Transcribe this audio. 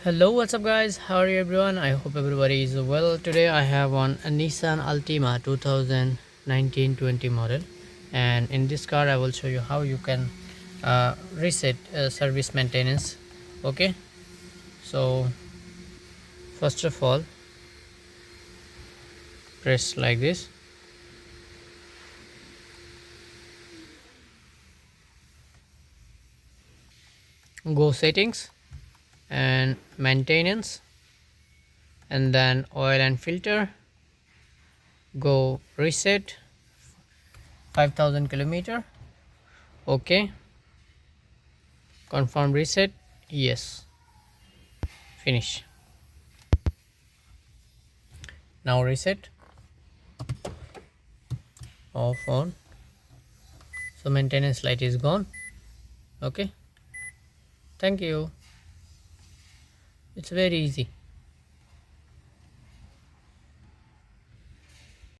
Hello, what's up guys? How are you everyone? I hope everybody is well. Today I have on a Nissan Altima 2019-20 model, and in this car I will show you how you can reset service maintenance. Okay, so first of all, press like this. Go settings and maintenance, and then oil and filter. Go reset 5000 kilometer. Okay, confirm reset. Yes, finish. Now reset, off on. So maintenance light is gone. Okay, thank you. It's very easy.